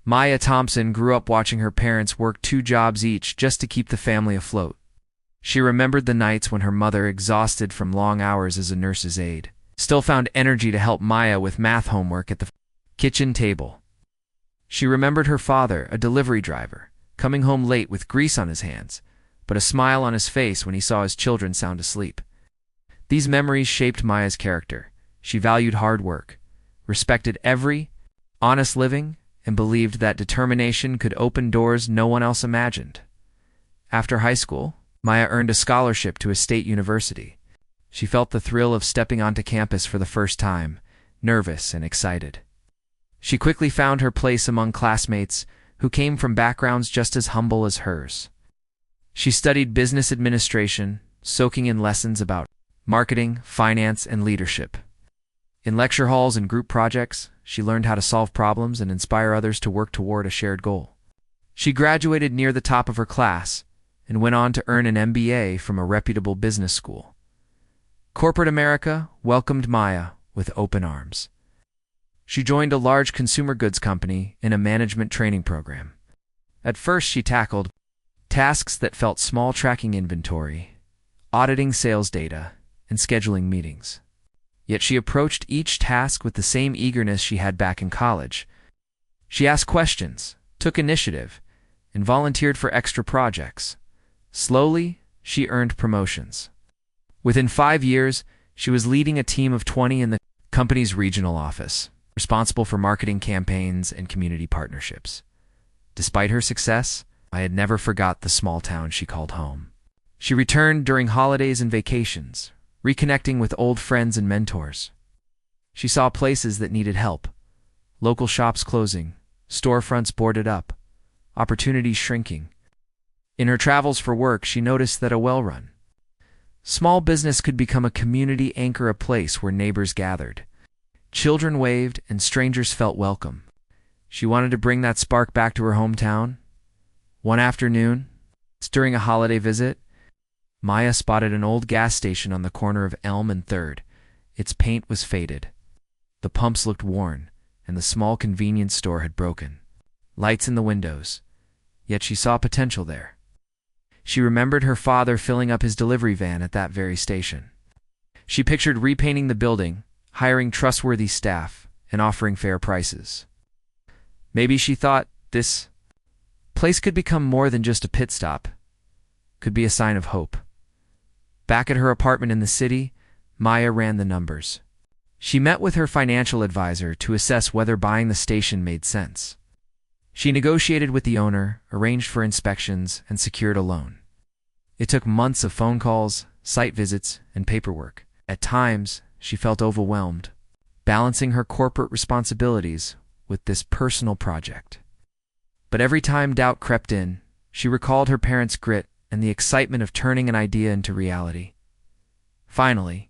Maya Thompson grew up watching her parents work two jobs each just to keep the family afloat. She remembered the nights when her mother, exhausted from long hours as a nurse's aide, still found energy to help Maya with math homework at the kitchen table. She remembered her father, a delivery driver, coming home late with grease on his hands, but a smile on his face when he saw his children sound asleep. These memories shaped Maya's character. She valued hard work, respected every honest living, and believed that determination could open doors no one else imagined. After high school, Maya earned a scholarship to a state university. She felt the thrill of stepping onto campus for the first time, nervous and excited. She quickly found her place among classmates who came from backgrounds just as humble as hers. She studied business administration, soaking in lessons about marketing, finance, and leadership. In lecture halls and group projects, she learned how to solve problems and inspire others to work toward a shared goal. She graduated near the top of her class and went on to earn an MBA from a reputable business school. Corporate America welcomed Maya with open arms. She joined a large consumer goods company in a management training program. At first, she tackled tasks that felt small: tracking inventory, auditing sales data, and scheduling meetings. Yet she approached each task with the same eagerness she had back in college. She asked questions, took initiative, and volunteered for extra projects. Slowly, she earned promotions. Within 5 years, she was leading a team of 20 in the company's regional office, responsible for marketing campaigns and community partnerships. Despite her success, I had never forgot the small town she called home. She returned during holidays and vacations, reconnecting with old friends and mentors. She saw places that needed help, local shops closing, storefronts boarded up, opportunities shrinking. In her travels for work, she noticed that a well-run small business could become a community anchor, a place where neighbors gathered. Children waved and strangers felt welcome. She wanted to bring that spark back to her hometown. One afternoon, during a holiday visit, Maya spotted an old gas station on the corner of Elm and 3rd. Its paint was faded. The pumps looked worn, and the small convenience store had broken lights in the windows. Yet she saw potential there. She remembered her father filling up his delivery van at that very station. She pictured repainting the building, hiring trustworthy staff, and offering fair prices. Maybe, she thought, this place could become more than just a pit stop, could be a sign of hope. Back at her apartment in the city, Maya ran the numbers. She met with her financial advisor to assess whether buying the station made sense. She negotiated with the owner, arranged for inspections, and secured a loan. It took months of phone calls, site visits, and paperwork. At times, she felt overwhelmed, balancing her corporate responsibilities with this personal project. But every time doubt crept in, she recalled her parents' grit and the excitement of turning an idea into reality. Finally,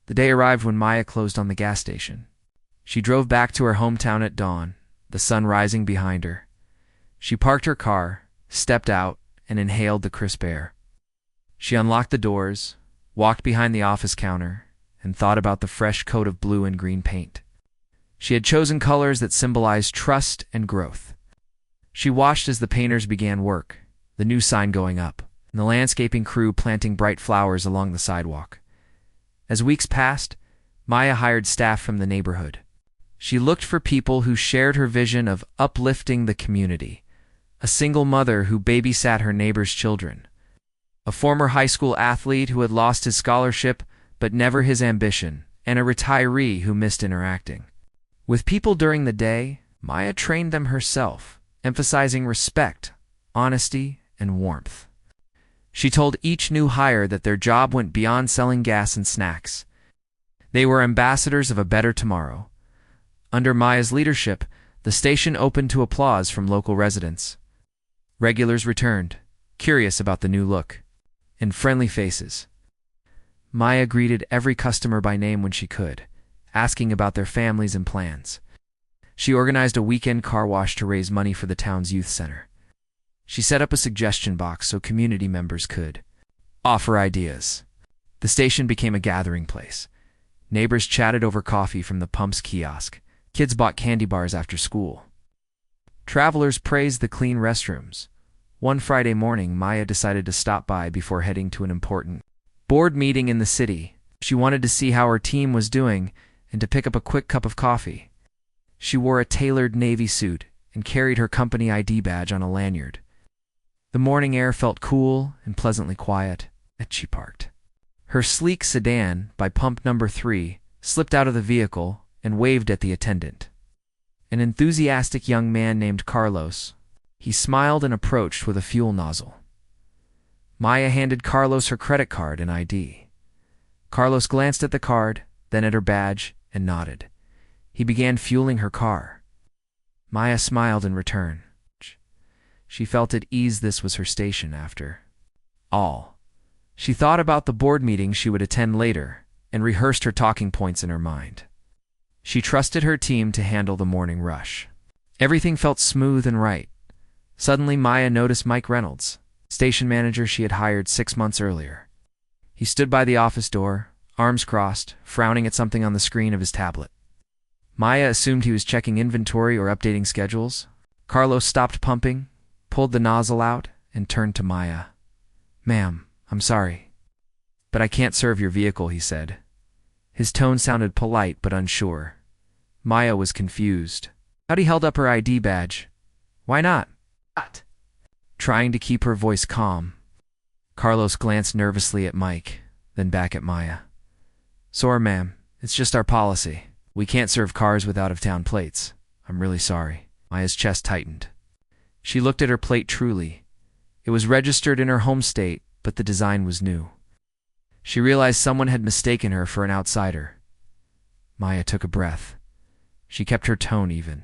the day arrived when Maya closed on the gas station. She drove back to her hometown at dawn, the sun rising behind her. She parked her car, stepped out, and inhaled the crisp air. She unlocked the doors, walked behind the office counter, and thought about the fresh coat of blue and green paint. She had chosen colors that symbolized trust and growth. She watched as the painters began work, the new sign going up, and the landscaping crew planting bright flowers along the sidewalk. As weeks passed, Maya hired staff from the neighborhood. She looked for people who shared her vision of uplifting the community. A single mother who babysat her neighbor's children. A former high school athlete who had lost his scholarship but never his ambition, and a retiree who missed interacting with people during the day. Maya trained them herself, emphasizing respect, honesty, and warmth. She told each new hire that their job went beyond selling gas and snacks. They were ambassadors of a better tomorrow. Under Maya's leadership, the station opened to applause from local residents. Regulars returned, curious about the new look, and friendly faces. Maya greeted every customer by name when she could, asking about their families and plans. She organized a weekend car wash to raise money for the town's youth center. She set up a suggestion box so community members could offer ideas. The station became a gathering place. Neighbors chatted over coffee from the pump's kiosk. Kids bought candy bars after school. Travelers praised the clean restrooms. One Friday morning, Maya decided to stop by before heading to an important board meeting in the city. She wanted to see how her team was doing and to pick up a quick cup of coffee. She wore a tailored navy suit and carried her company ID badge on a lanyard. The morning air felt cool and pleasantly quiet as she parked her sleek sedan by pump number 3, slipped out of the vehicle, and waved at the attendant. An enthusiastic young man named Carlos. He smiled and approached with a fuel nozzle. Maya handed Carlos her credit card and ID. Carlos glanced at the card, then at her badge, and nodded. He began fueling her car. Maya smiled in return. She felt at ease. This was her station after all. She thought about the board meeting she would attend later and rehearsed her talking points in her mind. She trusted her team to handle the morning rush. Everything felt smooth and right. Suddenly, Maya noticed Mike Reynolds, station manager she had hired 6 months earlier. He stood by the office door, arms crossed, frowning at something on the screen of his tablet. Maya assumed he was checking inventory or updating schedules. Carlos stopped pumping, pulled the nozzle out, and turned to Maya. "Ma'am, I'm sorry, but I can't serve your vehicle," he said. His tone sounded polite but unsure. Maya was confused. He held up her ID badge. "Why not?" Trying to keep her voice calm. Carlos glanced nervously at Mike, then back at Maya. "Sorry, ma'am. It's just our policy. We can't serve cars with out-of-town plates. I'm really sorry." Maya's chest tightened. She looked at her plate truly. It was registered in her home state, but the design was new. She realized someone had mistaken her for an outsider. Maya took a breath. She kept her tone even.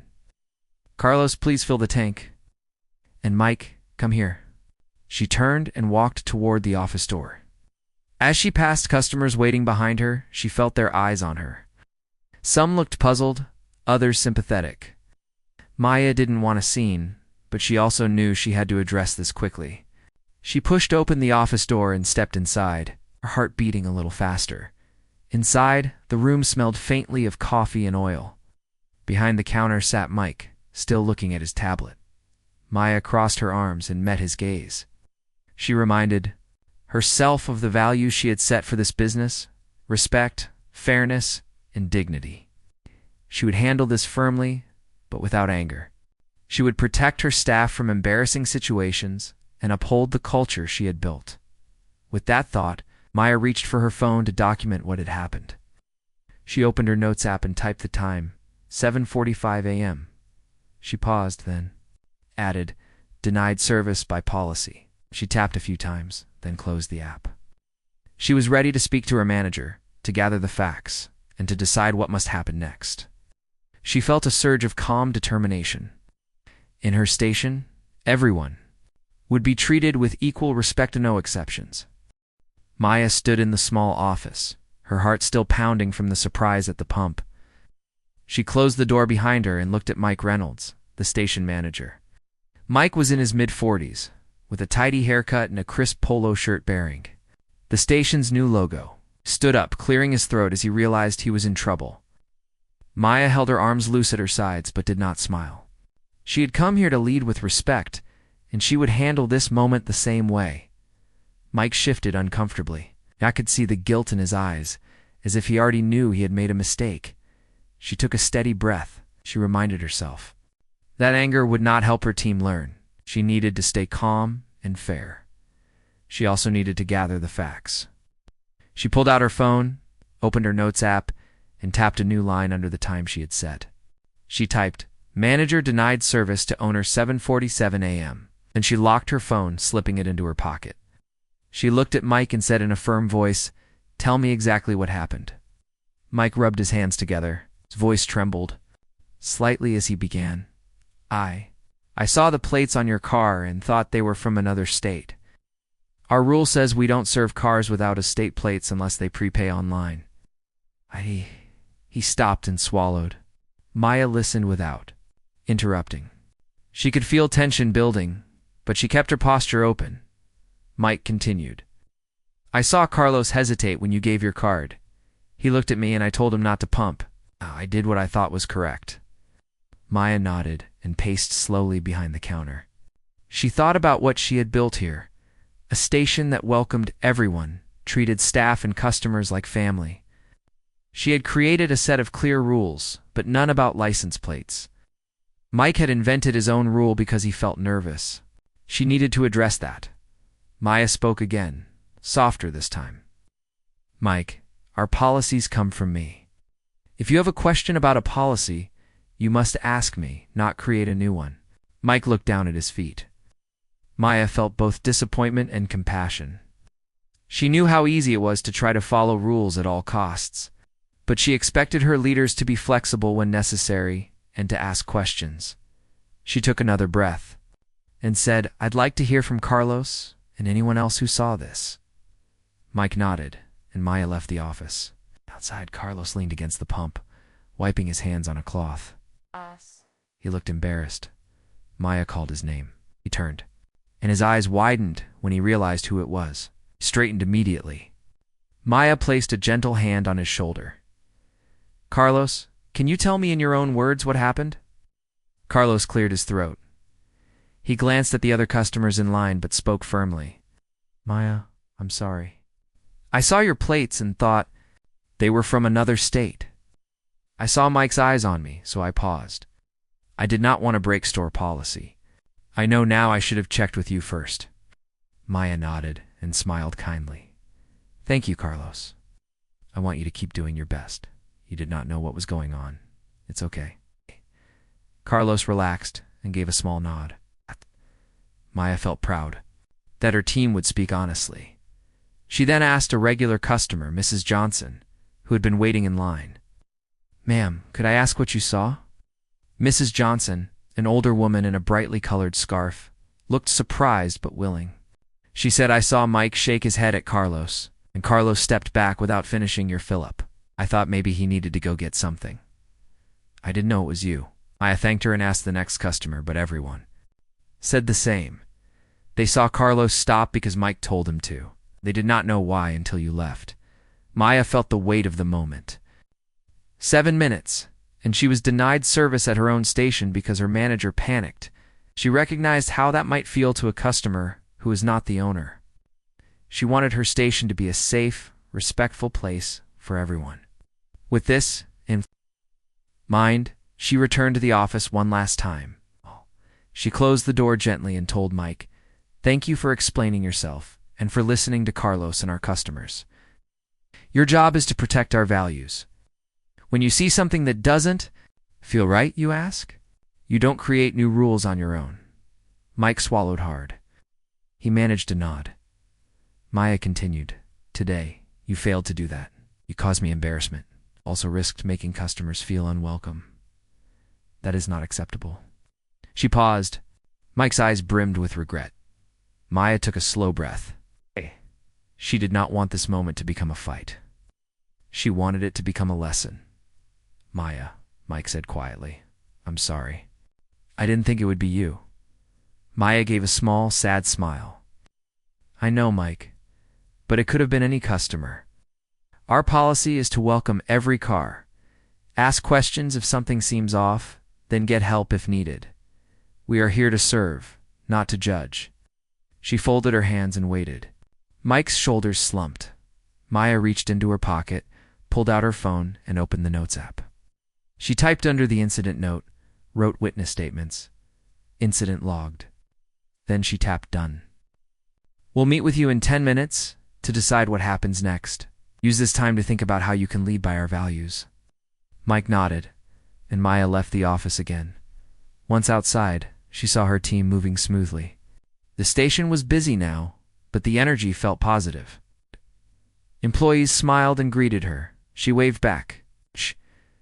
"Carlos, please fill the tank. And Mike, come here." She turned and walked toward the office door. As she passed customers waiting behind her, she felt their eyes on her. Some looked puzzled, others sympathetic. Maya didn't want a scene, but she also knew she had to address this quickly. She pushed open the office door and stepped inside, her heart beating a little faster. Inside, the room smelled faintly of coffee and oil. Behind the counter sat Mike, still looking at his tablet. Maya crossed her arms and met his gaze. She reminded herself of the values she had set for this business: respect, fairness, and dignity. She would handle this firmly, but without anger. She would protect her staff from embarrassing situations and uphold the culture she had built. With that thought, Maya reached for her phone to document what had happened. She opened her notes app and typed the time, 7:45 a.m. She paused, then added, "Denied service by policy." She tapped a few times, then closed the app. She was ready to speak to her manager, to gather the facts, and to decide what must happen next. She felt a surge of calm determination. In her station, everyone would be treated with equal respect and no exceptions. Maya stood in the small office, her heart still pounding from the surprise at the pump. She closed the door behind her and looked at Mike Reynolds, the station manager. Mike was in his mid-40s, with a tidy haircut and a crisp polo shirt bearing the station's new logo. Stood up, clearing his throat as he realized he was in trouble. Maya held her arms loose at her sides but did not smile. She had come here to lead with respect, and she would handle this moment the same way. Mike shifted uncomfortably. I could see the guilt in his eyes, as if he already knew he had made a mistake. She took a steady breath. She reminded herself that anger would not help her team learn. She needed to stay calm and fair. She also needed to gather the facts. She pulled out her phone, opened her notes app, and tapped a new line under the time she had set. She typed, "Manager denied service to owner 7:47 a.m." Then she locked her phone, slipping it into her pocket. She looked at Mike and said in a firm voice, "Tell me exactly what happened." Mike rubbed his hands together. His voice trembled slightly as he began. I saw the plates on your car and thought they were from another state. Our rule says we don't serve cars without estate plates unless they prepay online." He stopped and swallowed. Maya listened without interrupting. She could feel tension building, but she kept her posture open. Mike continued, "I saw Carlos hesitate when you gave your card. He looked at me and I told him not to pump. I did what I thought was correct." Maya nodded, and paced slowly behind the counter. She thought about what she had built here, a station that welcomed everyone, treated staff and customers like family. She had created a set of clear rules, but none about license plates. Mike had invented his own rule because he felt nervous. She needed to address that. Maya spoke again, softer this time. Mike, our policies come from me. If you have a question about a policy, you must ask me, not create a new one. Mike looked down at his feet. Maya felt both disappointment and compassion. She knew how easy it was to try to follow rules at all costs, but she expected her leaders to be flexible when necessary and to ask questions. She took another breath and said, "I'd like to hear from Carlos and anyone else who saw this." Mike nodded, and Maya left the office. Outside, Carlos leaned against the pump, wiping his hands on a cloth. Us. He looked embarrassed. Maya called his name. He turned, and his eyes widened when he realized who it was. He straightened immediately. Maya placed a gentle hand on his shoulder. "Carlos, can you tell me in your own words what happened?" Carlos cleared his throat. He glanced at the other customers in line but spoke firmly. "Maya, I'm sorry. I saw your plates and thought they were from another state. I saw Mike's eyes on me, so I paused. I did not want to break store policy. I know now I should have checked with you first." Maya nodded and smiled kindly. "Thank you, Carlos. I want you to keep doing your best. You did not know what was going on. It's okay." Carlos relaxed and gave a small nod. Maya felt proud that her team would speak honestly. She then asked a regular customer, Mrs. Johnson, who had been waiting in line. "Ma'am, could I ask what you saw?" Mrs. Johnson, an older woman in a brightly colored scarf, looked surprised but willing. She said, "I saw Mike shake his head at Carlos, and Carlos stepped back without finishing your fill-up. I thought maybe he needed to go get something. I didn't know it was you." Maya thanked her and asked the next customer, but everyone said the same. They saw Carlos stop because Mike told him to. They did not know why until you left. Maya felt the weight of the moment. 7 minutes, and she was denied service at her own station because her manager panicked. She recognized how that might feel to a customer who is not the owner. She wanted her station to be a safe, respectful place for everyone. With this in mind, she returned to the office one last time. She closed the door gently and told Mike, "Thank you for explaining yourself and for listening to Carlos and our customers. Your job is to protect our values. When you see something that doesn't feel right, you ask, you don't create new rules on your own." Mike swallowed hard. He managed to nod. Maya continued, "Today, you failed to do that. You caused me embarrassment, also risked making customers feel unwelcome. That is not acceptable." She paused. Mike's eyes brimmed with regret. Maya took a slow breath. She did not want this moment to become a fight. She wanted it to become a lesson. "Maya," Mike said quietly, "I'm sorry. I didn't think it would be you." Maya gave a small, sad smile. "I know, Mike, but it could have been any customer. Our policy is to welcome every car. Ask questions if something seems off, then get help if needed. We are here to serve, not to judge." She folded her hands and waited. Mike's shoulders slumped. Maya reached into her pocket, pulled out her phone, and opened the Notes app. She typed under the incident note, wrote witness statements, incident logged. Then she tapped done. "We'll meet with you in 10 minutes to decide what happens next. Use this time to think about how you can lead by our values." Mike nodded, and Maya left the office again. Once outside, she saw her team moving smoothly. The station was busy now, but the energy felt positive. Employees smiled and greeted her. She waved back.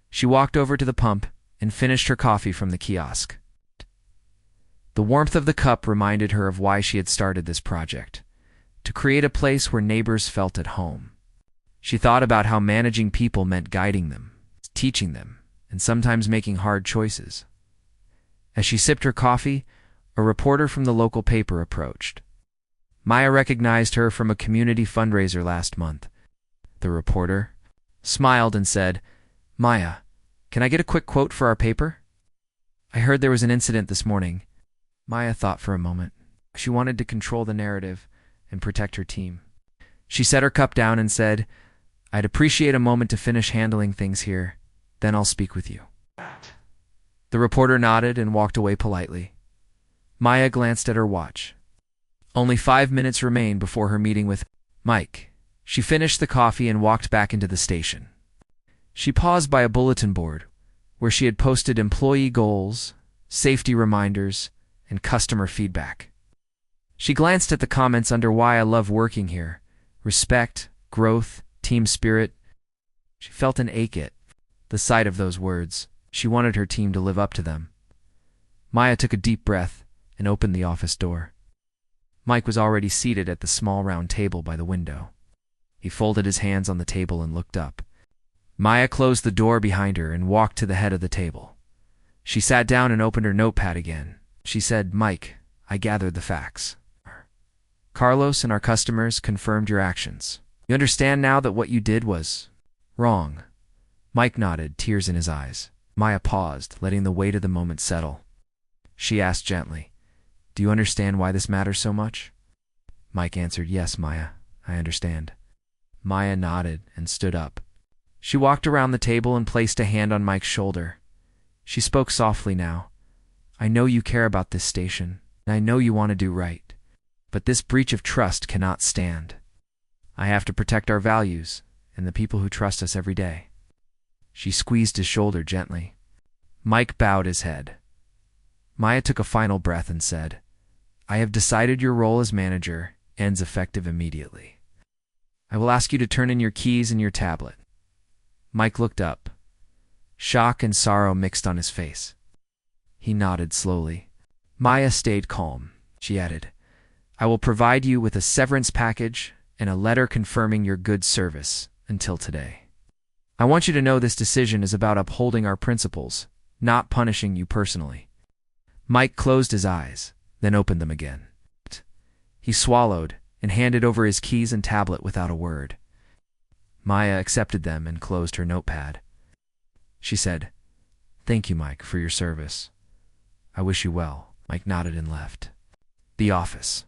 She walked over to the pump and finished her coffee from the kiosk. The warmth of the cup reminded her of why she had started this project, to create a place where neighbors felt at home. She thought about how managing people meant guiding them, teaching them, and sometimes making hard choices. As she sipped her coffee, a reporter from the local paper approached. Maya recognized her from a community fundraiser last month. The reporter smiled and said, "Maya, can I get a quick quote for our paper?" I heard there was an incident this morning. Maya thought for a moment. She wanted to control the narrative and protect her team. She set her cup down and said, "I'd appreciate a moment to finish handling things here. Then I'll speak with you." The reporter nodded and walked away politely. Maya glanced at her watch. Only 5 minutes remained before her meeting with Mike. She finished the coffee and walked back into the station. She paused by a bulletin board where she had posted employee goals, safety reminders, and customer feedback. She glanced at the comments under "Why I love working here," respect, growth, team spirit. She felt an ache at the sight of those words. She wanted her team to live up to them. Maya took a deep breath and opened the office door. Mike was already seated at the small round table by the window. He folded his hands on the table and looked up. Maya closed the door behind her and walked to the head of the table. She sat down and opened her notepad again. She said, "Mike, I gathered the facts. Carlos and our customers confirmed your actions. You understand now that what you did was wrong." Mike nodded, tears in his eyes. Maya paused, letting the weight of the moment settle. She asked gently, "Do you understand why this matters so much?" Mike answered, "Yes, Maya, I understand." Maya nodded and stood up. She walked around the table and placed a hand on Mike's shoulder. She spoke softly now. "I know you care about this station, and I know you want to do right. But this breach of trust cannot stand. I have to protect our values and the people who trust us every day." She squeezed his shoulder gently. Mike bowed his head. Maya took a final breath and said, "I have decided your role as manager ends effective immediately. I will ask you to turn in your keys and your tablet." Mike looked up. Shock and sorrow mixed on his face. He nodded slowly. Maya stayed calm. She added, "I will provide you with a severance package and a letter confirming your good service until today. I want you to know this decision is about upholding our principles, not punishing you personally." Mike closed his eyes, then opened them again. He swallowed and handed over his keys and tablet without a word. Maya accepted them and closed her notepad. She said, "Thank you, Mike, for your service. I wish you well." Mike nodded and left. The office.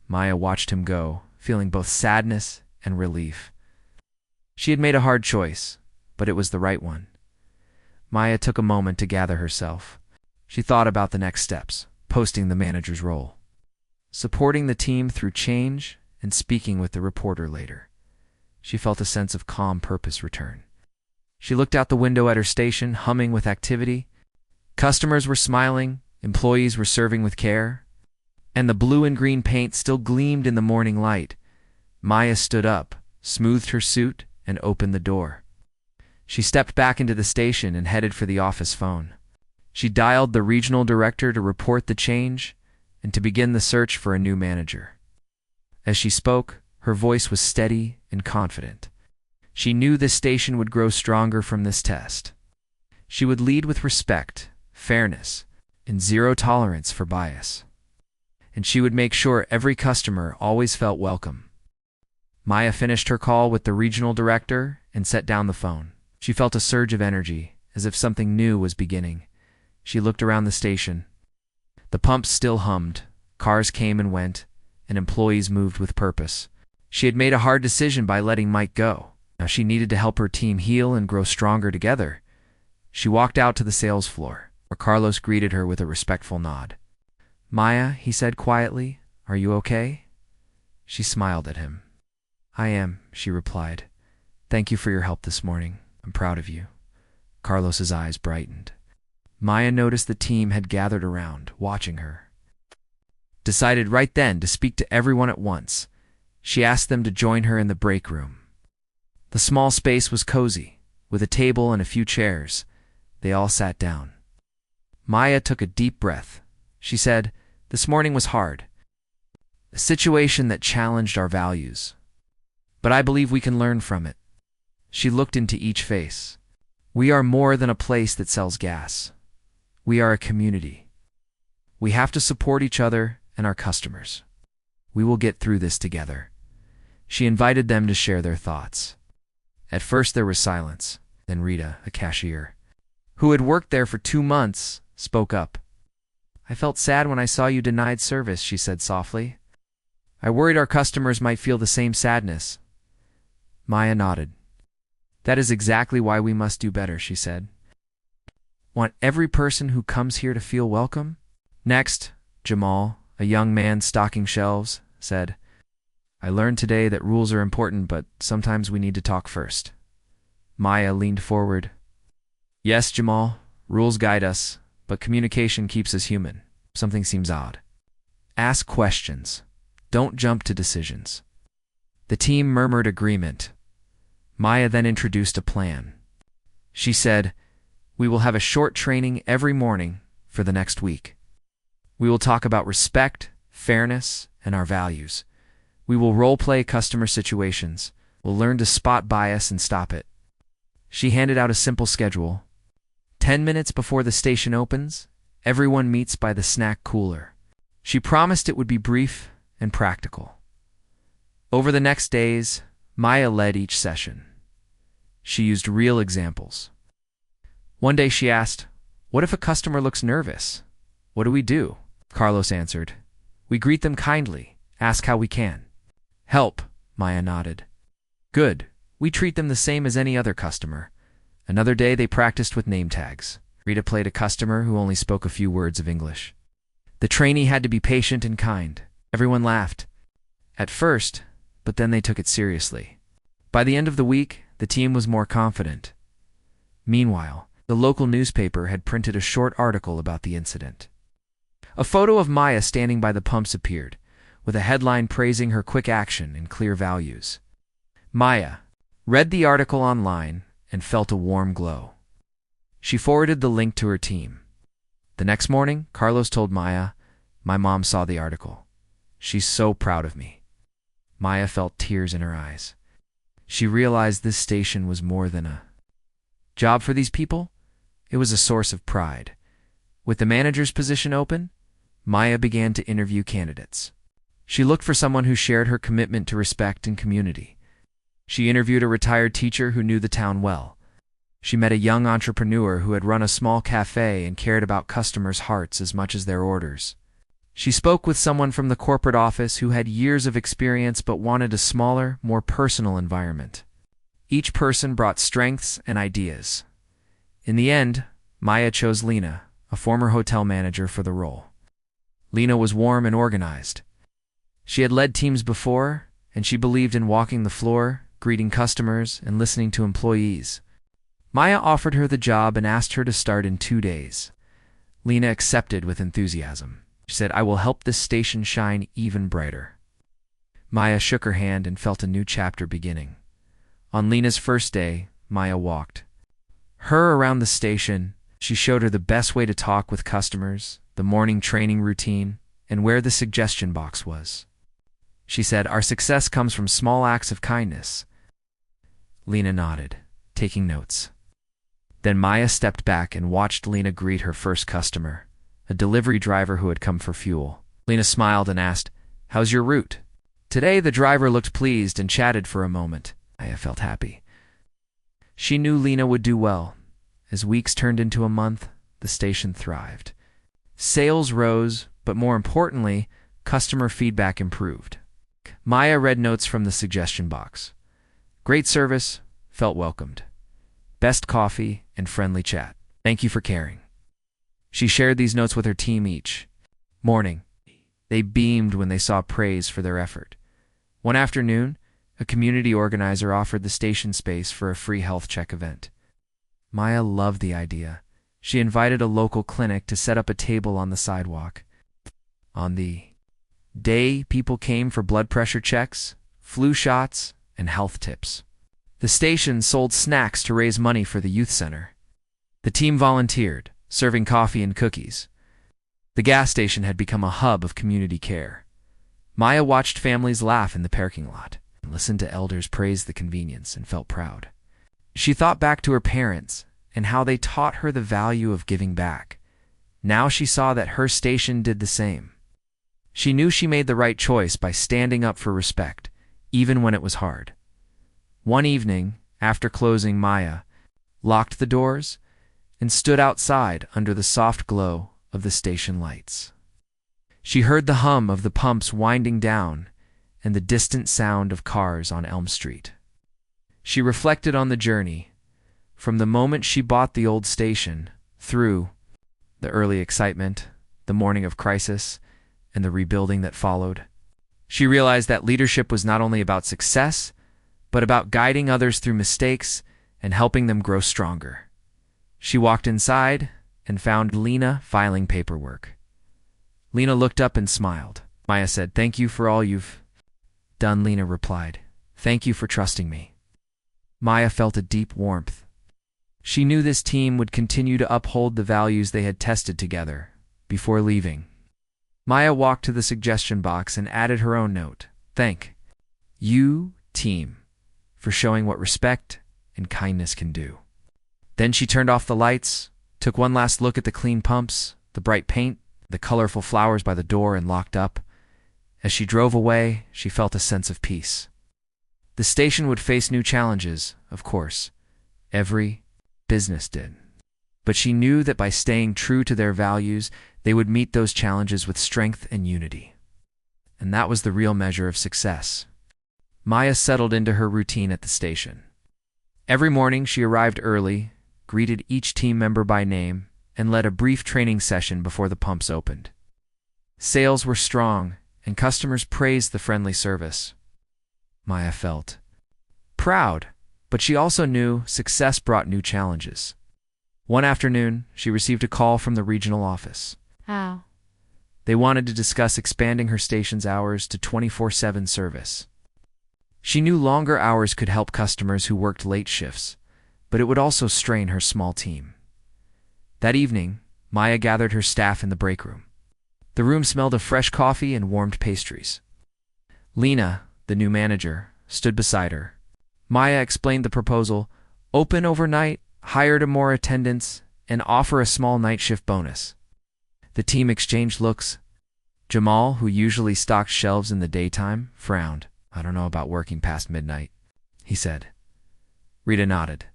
Maya watched him go, feeling both sadness and relief. She had made a hard choice, but it was the right one. Maya took a moment to gather herself. She thought about the next steps, posting the manager's role, supporting the team through change, and speaking with the reporter later. She felt a sense of calm purpose return. She looked out the window at her station, humming with activity. Customers were smiling, employees were serving with care, and the blue and green paint still gleamed in the morning light. Maya stood up, smoothed her suit, and opened the door. She stepped back into the station and headed for the office phone. She dialed the regional director to report the change and to begin the search for a new manager. As she spoke, her voice was steady and confident. She knew this station would grow stronger from this test. She would lead with respect, fairness, and zero tolerance for bias. And she would make sure every customer always felt welcome. Maya finished her call with the regional director and set down the phone. She felt a surge of energy, as if something new was beginning. She looked around the station. The pumps still hummed, cars came and went, and employees moved with purpose. She had made a hard decision by letting Mike go. Now she needed to help her team heal and grow stronger together. She walked out to the sales floor, where Carlos greeted her with a respectful nod. "Maya," he said quietly, "are you okay?" She smiled at him. "I am," she replied. "Thank you for your help this morning. I'm proud of you." Carlos's eyes brightened. Maya noticed the team had gathered around, watching her. Decided right then to speak to everyone at once. She asked them to join her in the break room. The small space was cozy, with a table and a few chairs. They all sat down. Maya took a deep breath. She said, "This morning was hard. A situation that challenged our values. But I believe we can learn from it." She looked into each face. "We are more than a place that sells gas. We are a community. We have to support each other and our customers. We will get through this together." She invited them to share their thoughts. At first there was silence. Then Rita, a cashier, who had worked there for 2 months, spoke up. "I felt sad when I saw you denied service," she said softly. "I worried our customers might feel the same sadness." Maya nodded. "That is exactly why we must do better," she said. "Want every person who comes here to feel welcome?" Next, Jamal, a young man stocking shelves, said, "I learned today that rules are important, but sometimes we need to talk first." Maya leaned forward. "Yes, Jamal, rules guide us, but communication keeps us human. Something seems odd. Ask questions. Don't jump to decisions." The team murmured agreement. Maya then introduced a plan. She said, "We will have a short training every morning for the next week. We will talk about respect, fairness, and our values. We will role-play customer situations. We'll learn to spot bias and stop it." She handed out a simple schedule. 10 minutes before the station opens, everyone meets by the snack cooler. She promised it would be brief and practical. Over the next days, Maya led each session. She used real examples. One day she asked, "What if a customer looks nervous? What do we do?" Carlos answered, "We greet them kindly, ask how we can." "Help," Maya nodded. "Good. We treat them the same as any other customer." Another day they practiced with name tags. Rita played a customer who only spoke a few words of English. The trainee had to be patient and kind. Everyone laughed. At first, but then they took it seriously. By the end of the week, the team was more confident. Meanwhile, the local newspaper had printed a short article about the incident. A photo of Maya standing by the pumps appeared, with a headline praising her quick action and clear values. Maya read the article online and felt a warm glow. She forwarded the link to her team. The next morning, Carlos told Maya, "My mom saw the article. She's so proud of me." Maya felt tears in her eyes. She realized this station was more than a job for these people. It was a source of pride. With the manager's position open, Maya began to interview candidates. She looked for someone who shared her commitment to respect and community. She interviewed a retired teacher who knew the town well. She met a young entrepreneur who had run a small cafe and cared about customers' hearts as much as their orders. She spoke with someone from the corporate office who had years of experience but wanted a smaller, more personal environment. Each person brought strengths and ideas. In the end, Maya chose Lena, a former hotel manager, for the role. Lena was warm and organized. She had led teams before, and she believed in walking the floor, greeting customers, and listening to employees. Maya offered her the job and asked her to start in 2 days. Lena accepted with enthusiasm. She said, "I will help this station shine even brighter." Maya shook her hand and felt a new chapter beginning. On Lena's first day, Maya walked her around the station. She showed her the best way to talk with customers, the morning training routine, and where the suggestion box was. She said, "Our success comes from small acts of kindness." Lena nodded, taking notes. Then Maya stepped back and watched Lena greet her first customer, a delivery driver who had come for fuel. Lena smiled and asked, "How's your route?" Today the driver looked pleased and chatted for a moment. Maya felt happy. She knew Lena would do well. As weeks turned into a month, the station thrived. Sales rose, but more importantly, customer feedback improved. Maya read notes from the suggestion box. Great service, felt welcomed. Best coffee and friendly chat. Thank you for caring. She shared these notes with her team each morning. They beamed when they saw praise for their effort. One afternoon, a community organizer offered the station space for a free health check event. Maya loved the idea. She invited a local clinic to set up a table on the sidewalk. On the day, people came for blood pressure checks, flu shots, and health tips. The station sold snacks to raise money for the youth center. The team volunteered, serving coffee and cookies. The gas station had become a hub of community care. Maya watched families laugh in the parking lot, and listened to elders praise the convenience, and felt proud. She thought back to her parents and how they taught her the value of giving back. Now she saw that her station did the same. She knew she made the right choice by standing up for respect, even when it was hard. One evening, after closing, Maya locked the doors and stood outside under the soft glow of the station lights. She heard the hum of the pumps winding down and the distant sound of cars on Elm Street. She reflected on the journey, from the moment she bought the old station, through the early excitement, the morning of crisis, and the rebuilding that followed. She realized that leadership was not only about success, but about guiding others through mistakes and helping them grow stronger. She walked inside and found Lena filing paperwork. Lena looked up and smiled. Maya said, "Thank you for all you've done." Lena replied, "Thank you for trusting me." Maya felt a deep warmth. She knew this team would continue to uphold the values they had tested together. Before leaving, Maya walked to the suggestion box and added her own note. "Thank you, team, for showing what respect and kindness can do." Then she turned off the lights, took one last look at the clean pumps, the bright paint, the colorful flowers by the door, and locked up. As she drove away, she felt a sense of peace. The station would face new challenges, of course. Every business did. But she knew that by staying true to their values, they would meet those challenges with strength and unity. And that was the real measure of success. Maya settled into her routine at the station. Every morning she arrived early, greeted each team member by name, and led a brief training session before the pumps opened. Sales were strong, and customers praised the friendly service. Maya felt proud, but she also knew success brought new challenges. One afternoon, she received a call from the regional office. How? They wanted to discuss expanding her station's hours to 24/7 service. She knew longer hours could help customers who worked late shifts, but it would also strain her small team. That evening, Maya gathered her staff in the break room. The room smelled of fresh coffee and warmed pastries. Lena, the new manager, stood beside her. Maya explained the proposal: open overnight, hire more attendants, and offer a small night shift bonus. The team exchanged looks. Jamal, who usually stocked shelves in the daytime, frowned. "I don't know about working past midnight," he said. Rita nodded.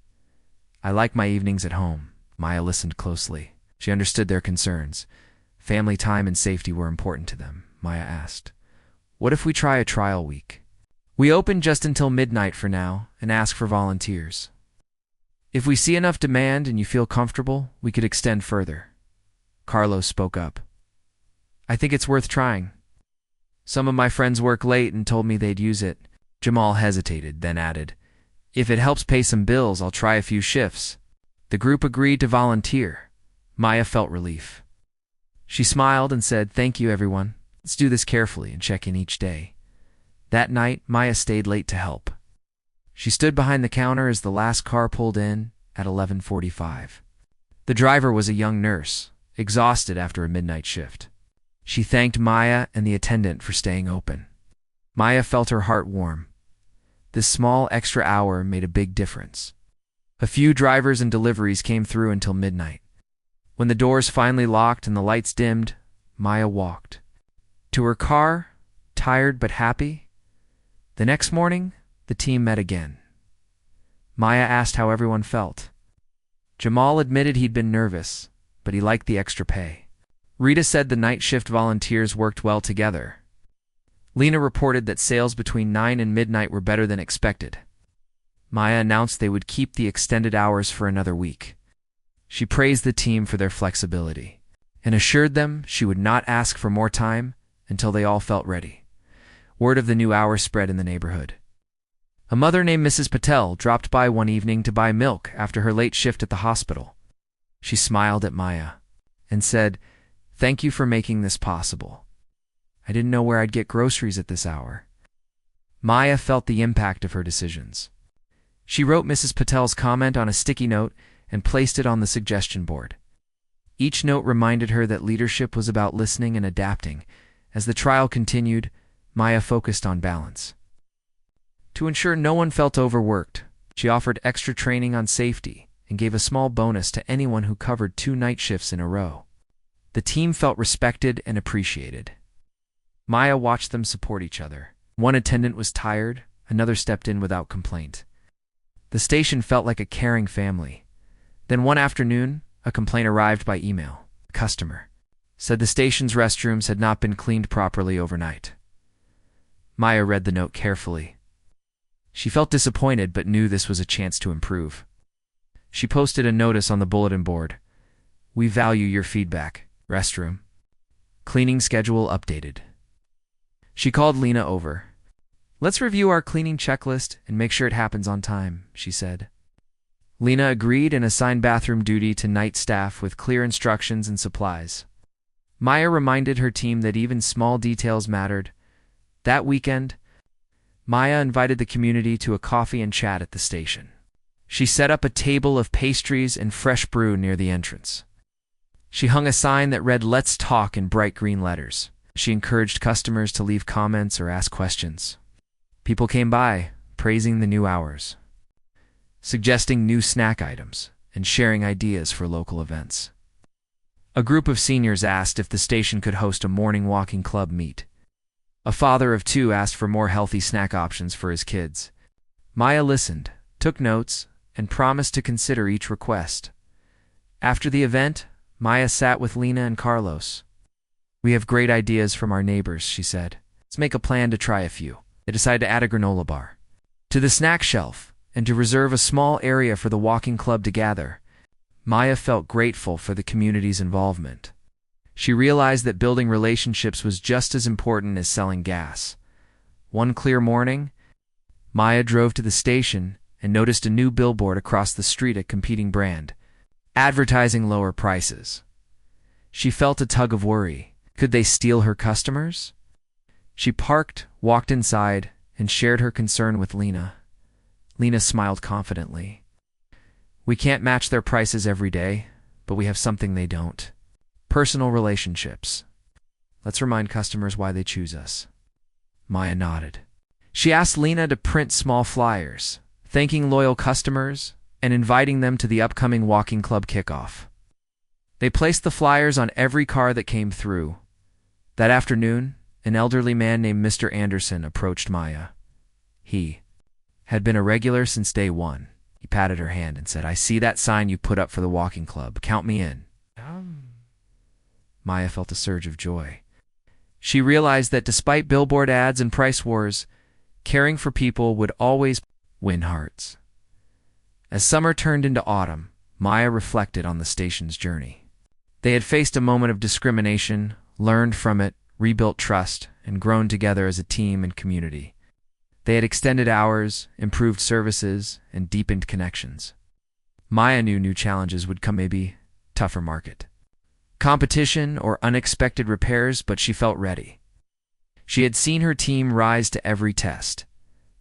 "I like my evenings at home." Maya listened closely. She understood their concerns. Family time and safety were important to them. Maya asked, "What if we try a trial week? We open just until midnight for now and ask for volunteers. If we see enough demand and you feel comfortable, we could extend further." Carlos spoke up. "I think it's worth trying. Some of my friends work late and told me they'd use it." Jamal hesitated, then added, "If it helps pay some bills, I'll try a few shifts." The group agreed to volunteer. Maya felt relief. She smiled and said, "Thank you, everyone. Let's do this carefully and check in each day." That night, Maya stayed late to help. She stood behind the counter as the last car pulled in at 11:45. The driver was a young nurse, exhausted after a midnight shift. She thanked Maya and the attendant for staying open. Maya felt her heart warm. This small extra hour made a big difference. A few drivers and deliveries came through until midnight. When the doors finally locked and the lights dimmed, Maya walked to her car, tired but happy. The next morning, the team met again. Maya asked how everyone felt. Jamal admitted he'd been nervous, but he liked the extra pay. Rita said the night shift volunteers worked well together. Lena reported that sales between 9 and midnight were better than expected. Maya announced they would keep the extended hours for another week. She praised the team for their flexibility and assured them she would not ask for more time until they all felt ready. Word of the new hours spread in the neighborhood. A mother named Mrs. Patel dropped by one evening to buy milk after her late shift at the hospital. She smiled at Maya and said, "Thank you for making this possible. I didn't know where I'd get groceries at this hour." Maya felt the impact of her decisions. She wrote Mrs. Patel's comment on a sticky note and placed it on the suggestion board. Each note reminded her that leadership was about listening and adapting. As the trial continued, Maya focused on balance. To ensure no one felt overworked, she offered extra training on safety and gave a small bonus to anyone who covered 2 night shifts in a row. The team felt respected and appreciated. Maya watched them support each other. One attendant was tired, another stepped in without complaint. The station felt like a caring family. Then one afternoon, A complaint arrived by email. A customer said the station's restrooms had not been cleaned properly overnight. Maya read the note carefully. She felt disappointed but knew this was a chance to improve. She posted a notice on the bulletin board. We value your feedback. Restroom cleaning schedule updated. She called Lena over. Let's review our cleaning checklist and make sure it happens on time, she said. Lena agreed and assigned bathroom duty to night staff with clear instructions and supplies. Maya reminded her team that even small details mattered. That weekend, Maya invited the community to a coffee and chat at the station. She set up a table of pastries and fresh brew near the entrance. She hung a sign that read, "Let's talk," in bright green letters. She encouraged customers to leave comments or ask questions. People came by, praising the new hours, suggesting new snack items, and sharing ideas for local events. A group of seniors asked if the station could host a morning walking club meet. A father of two asked for more healthy snack options for his kids. Maya listened, took notes, and promised to consider each request. After the event, Maya sat with Lena and Carlos. We have great ideas from our neighbors, she said. Let's make a plan to try a few. They decided to add a granola bar to the snack shelf and to reserve a small area for the walking club to gather. Maya felt grateful for the community's involvement. She realized that building relationships was just as important as selling gas. One clear morning, Maya drove to the station and noticed a new billboard across the street, a competing brand, advertising lower prices. She felt a tug of worry. Could they steal her customers? She parked, walked inside, and shared her concern with Lena. Lena smiled confidently. We can't match their prices every day, but we have something they don't. Personal relationships. Let's remind customers why they choose us. Maya nodded. She asked Lena to print small flyers, thanking loyal customers and inviting them to the upcoming walking club kickoff. They placed the flyers on every car that came through. That afternoon, an elderly man named Mr. Anderson approached Maya. He had been a regular since day one. He patted her hand and said, I see that sign you put up for the walking club. Count me in. Maya felt a surge of joy. She realized that despite billboard ads and price wars, caring for people would always win hearts. As summer turned into autumn, Maya reflected on the station's journey. They had faced a moment of discrimination, learned from it, rebuilt trust, and grown together as a team and community. They had extended hours, improved services, and deepened connections. Maya knew new challenges would come, maybe tougher market competition or unexpected repairs, but she felt ready. She had seen her team rise to every test.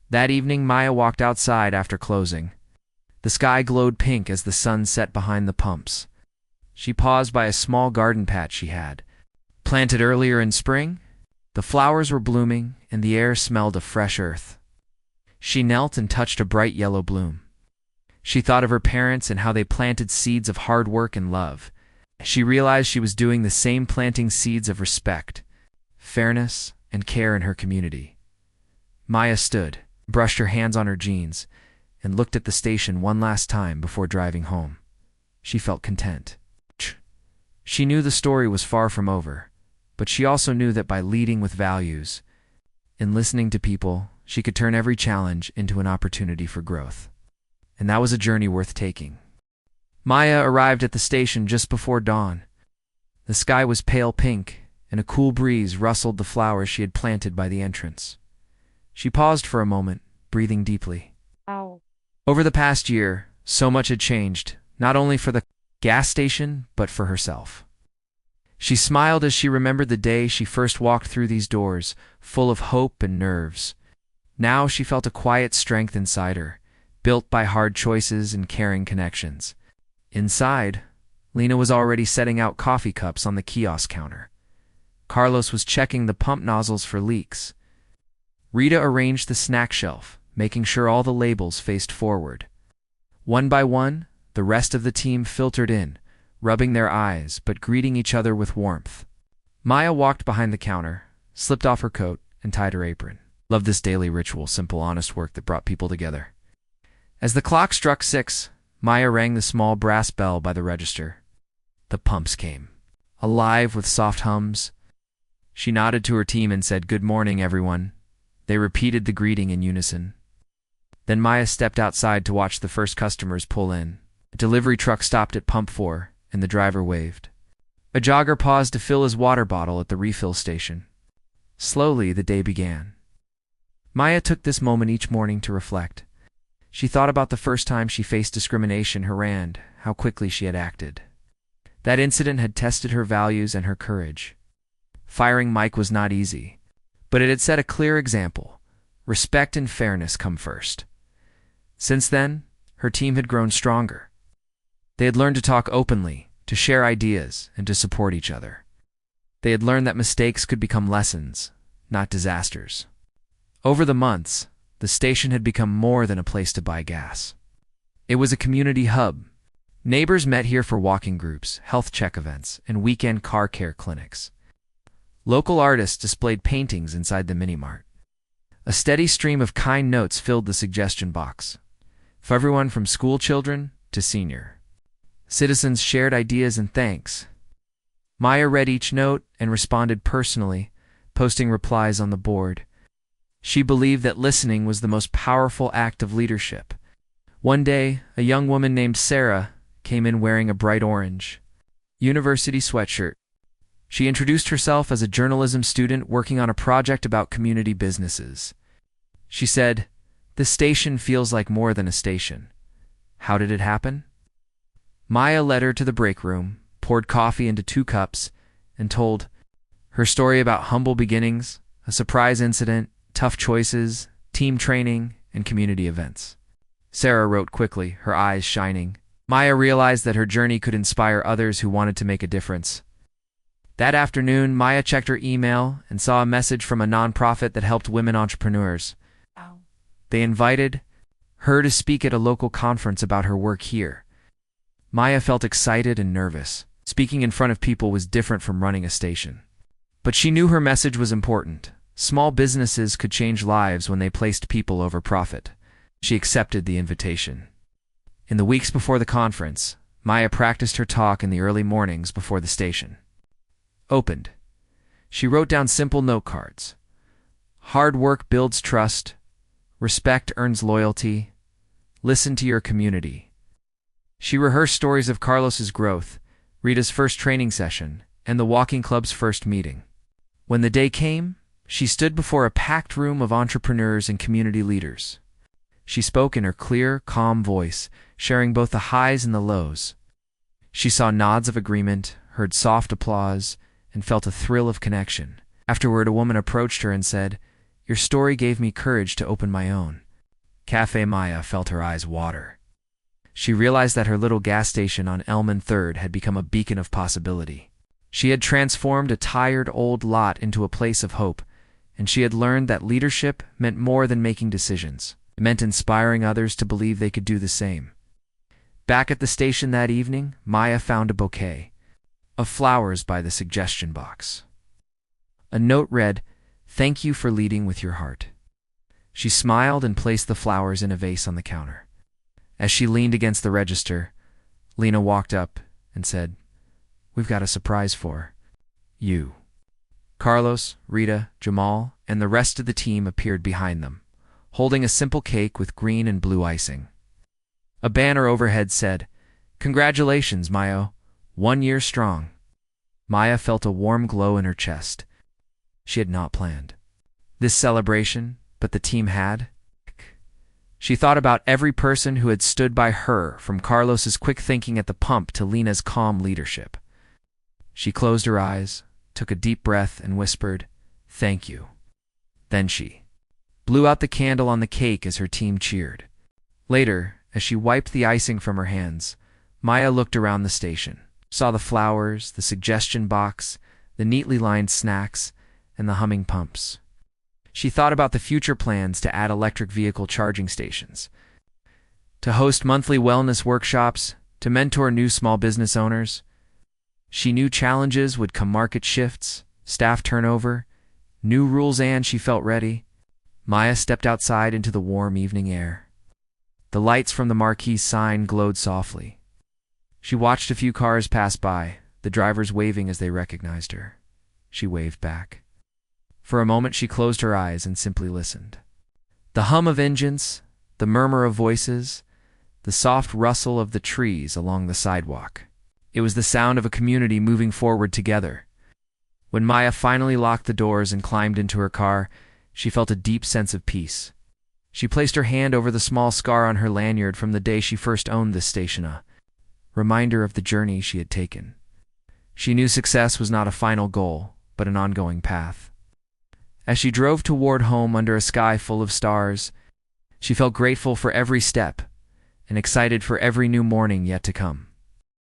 That evening, Maya walked outside after closing. The sky glowed pink as the sun set behind the pumps. She paused by a small garden patch she had planted earlier in spring. The flowers were blooming, and the air smelled of fresh earth. She knelt and touched a bright yellow bloom. She thought of her parents and how they planted seeds of hard work and love. She realized she was doing the same, planting seeds of respect, fairness, and care in her community. Maya stood, brushed her hands on her jeans, and looked at the station one last time before driving home. She felt content. She knew the story was far from over, but she also knew that by leading with values and listening to people, she could turn every challenge into an opportunity for growth. And that was a journey worth taking. Maya arrived at the station just before dawn. The sky was pale pink, and a cool breeze rustled the flowers she had planted by the entrance. She paused for a moment, breathing deeply. Ow. Over the past year, so much had changed, not only for the gas station, but for herself. She smiled as she remembered the day she first walked through these doors, full of hope and nerves. Now she felt a quiet strength inside her, built by hard choices and caring connections. Inside, Lena was already setting out coffee cups on the kiosk counter. Carlos was checking the pump nozzles for leaks. Rita arranged the snack shelf, making sure all the labels faced forward. One by one, the rest of the team filtered in, rubbing their eyes but greeting each other with warmth. Maya walked behind the counter, slipped off her coat, and tied her apron. Loved this daily ritual, simple, honest work that brought people together. As the clock struck 6, Maya rang the small brass bell by the register. The pumps came, alive with soft hums. She nodded to her team and said, "Good morning, everyone." They repeated the greeting in unison. Then Maya stepped outside to watch the first customers pull in. A delivery truck stopped at pump 4, and the driver waved. A jogger paused to fill his water bottle at the refill station. Slowly, the day began. Maya took this moment each morning to reflect. She thought about the first time she faced discrimination, and how quickly she had acted. That incident had tested her values and her courage. Firing Mike was not easy, but it had set a clear example. Respect and fairness come first. Since then, her team had grown stronger. They had learned to talk openly, to share ideas, and to support each other. They had learned that mistakes could become lessons, not disasters. Over the months, the station had become more than a place to buy gas. It was a community hub. Neighbors met here for walking groups, health check events, and weekend car care clinics. Local artists displayed paintings inside the mini-mart. A steady stream of kind notes filled the suggestion box, for everyone from school children to senior. Citizens shared ideas and thanks. Maya read each note and responded personally, posting replies on the board. She believed that listening was the most powerful act of leadership. One day, a young woman named Sarah came in wearing a bright orange university sweatshirt. She introduced herself as a journalism student working on a project about community businesses. She said, "This station feels like more than a station." How did it happen? Maya led her to the break room, poured coffee into 2 cups, and told her story about humble beginnings, a surprise incident, tough choices, team training, and community events. Sarah wrote quickly, her eyes shining. Maya realized that her journey could inspire others who wanted to make a difference. That afternoon, Maya checked her email and saw a message from a nonprofit that helped women entrepreneurs. They invited her to speak at a local conference about her work here. Maya felt excited and nervous. Speaking in front of people was different from running a station. But she knew her message was important. Small businesses could change lives when they placed people over profit. She accepted the invitation. In the weeks before the conference, Maya practiced her talk in the early mornings before the station opened. She wrote down simple note cards. Hard work builds trust. Respect earns loyalty. Listen to your community. She rehearsed stories of Carlos's growth, Rita's first training session, and the walking club's first meeting. When the day came, she stood before a packed room of entrepreneurs and community leaders. She spoke in her clear, calm voice, sharing both the highs and the lows. She saw nods of agreement, heard soft applause, and felt a thrill of connection. Afterward, a woman approached her and said, "Your story gave me courage to open my own." Cafe Maya felt her eyes water. She realized that her little gas station on Elm and 3rd had become a beacon of possibility. She had transformed a tired old lot into a place of hope, and she had learned that leadership meant more than making decisions. It meant inspiring others to believe they could do the same. Back at the station that evening, Maya found a bouquet of flowers by the suggestion box. A note read, "Thank you for leading with your heart." She smiled and placed the flowers in a vase on the counter. As she leaned against the register, Lena walked up and said, "We've got a surprise for you." Carlos, Rita, Jamal, and the rest of the team appeared behind them, holding a simple cake with green and blue icing. A banner overhead said, "Congratulations, Maya, 1 year strong." Maya felt a warm glow in her chest. She had not planned this celebration, but the team had. She thought about every person who had stood by her, from Carlos's quick thinking at the pump to Lena's calm leadership. She closed her eyes, took a deep breath, and whispered, "Thank you." Then she blew out the candle on the cake as her team cheered. Later, as she wiped the icing from her hands, Maya looked around the station, saw the flowers, the suggestion box, the neatly lined snacks, and the humming pumps. She thought about the future plans to add electric vehicle charging stations, to host monthly wellness workshops, to mentor new small business owners. She knew challenges would come: market shifts, staff turnover, new rules, and she felt ready. Maya stepped outside into the warm evening air. The lights from the marquee sign glowed softly. She watched a few cars pass by, the drivers waving as they recognized her. She waved back. For a moment she closed her eyes and simply listened. The hum of engines, the murmur of voices, the soft rustle of the trees along the sidewalk. It was the sound of a community moving forward together. When Maya finally locked the doors and climbed into her car, she felt a deep sense of peace. She placed her hand over the small scar on her lanyard from the day she first owned this station, a reminder of the journey she had taken. She knew success was not a final goal, but an ongoing path. As she drove toward home under a sky full of stars, she felt grateful for every step and excited for every new morning yet to come.